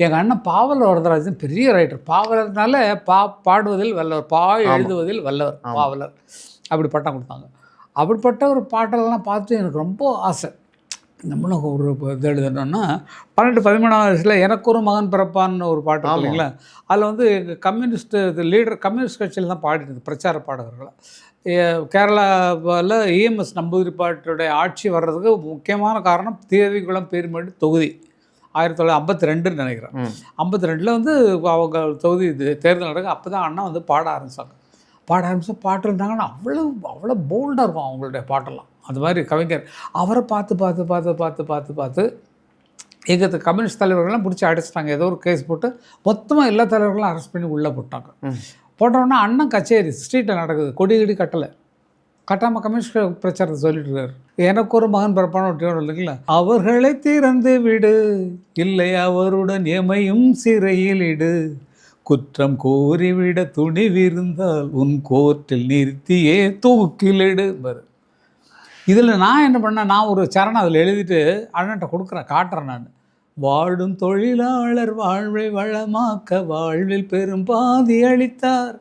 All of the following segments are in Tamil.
எங்கள் அண்ணன் பாவலர் வரதராஜன் பெரிய ரைட்டர். பாவலர்னால பாடுவதில் வல்லவர், எழுதுவதில் வல்லவர் பாவலர். அப்படி பட்டம் கொடுத்தாங்க. அப்படிப்பட்ட ஒரு பாட்டெல்லாம் பார்த்து எனக்கு ரொம்ப ஆசை. நம்மளும் ஒரு இது எழுதணும்னா 12-13 வயசில் எனக்கு ஒரு மகன் பிறப்பான்னு ஒரு பாட்டு இருக்கு இல்லைங்களா? அதில் வந்து எங்கள் கம்யூனிஸ்ட் லீடர் கம்யூனிஸ்ட் கட்சியில் தான் பாடிட்டு பிரச்சார பாடகர்கள். கேரளாவில் இஎம்எஸ் நம்பூதிரிப்பாட்டுடைய ஆட்சி வர்றதுக்கு முக்கியமான காரணம் தேவிகுளம் பேர்மேடு தொகுதி. 1952 நினைக்கிறேன். 52 வந்து அவங்க தொகுதி தேர்தல் நடக்கும். அப்போ தான் அண்ணா வந்து பாட ஆரம்பித்தாங்க. பாட்டு இருந்தாங்கன்னா அவ்வளோ போல்டாக இருக்கும் அவங்களுடைய பாட்டெல்லாம். அது மாதிரி கவிஞர் அவரை பார்த்து எங்கள் கம்யூனிஸ்ட் தலைவர்கள்லாம் பிடிச்சி அடைச்சிட்டாங்க. ஏதோ ஒரு கேஸ் போட்டு மொத்தமாக எல்லா தலைவர்களும் அரெஸ்ட் பண்ணி உள்ளே போட்டாங்க. போட்டோன்னா அண்ணன் கச்சேரி ஸ்ட்ரீட்டில் நடக்குது. கொடி கட்டாமல் கம்யூனிஸ்ட் பிரச்சாரத்தை சொல்லிட்டு இருக்காரு. எனக்கு ஒரு மகன் பிறப்பான ஒரு இல்லைங்களா? அவர்களை திறந்து விடு, இல்லை அவருடன் எமையும் சிறையில் இடு, குற்றம் கோரிவிட துணிவிருந்தால் உன் கோர்ட்டில் நிறுத்தியே தூக்கிலிடு. இதில் நான் என்ன பண்ணேன், நான் ஒரு சரணம் அதில் எழுதிட்டு அண்ணன்ட்ட கொடுக்குறேன், காட்டுறேன். நான் வாழும் தொழிலாளர் வாழ்வை வளமாக்க வாழ்வில் பெரும்பாதி அளித்தார்,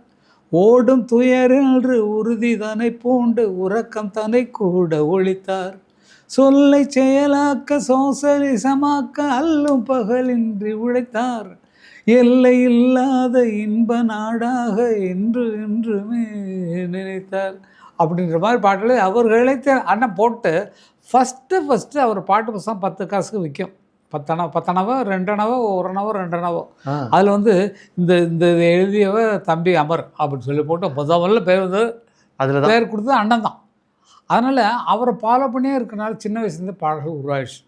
ஓடும் துயரென்று உறுதி தனை பூண்டு உறக்கம் தனை கூட ஒழித்தார், சொல்லை செயலாக்க சோசலிசமாக்க அல்லும் பகலின்றி உழைத்தார், எல்லை இல்லாத இன்ப நாடாக என்று என்றுமே நினைத்தார். அப்படின்ற மாதிரி பாட்டில் அவர்களை அண்ணன் போட்டு ஃபஸ்ட்டு அவர் பாட்டு புத்தகம் 10 காசுக்கு விற்கும். 10 அணவோ 2 அணவோ 1 அணவோ 2 அணவோ. அதில் வந்து இந்த எழுதியவ தம்பி அமர் அப்படின்னு சொல்லி போட்டு முதல்ல பேர் வந்து அதில் பேர் கொடுத்தது அண்ணன் தான். அதனால் அவரை ஃபாலோ பண்ணியே இருக்கனால சின்ன வயசுலேருந்து பாடல்கள் உருவாயிடுச்சு.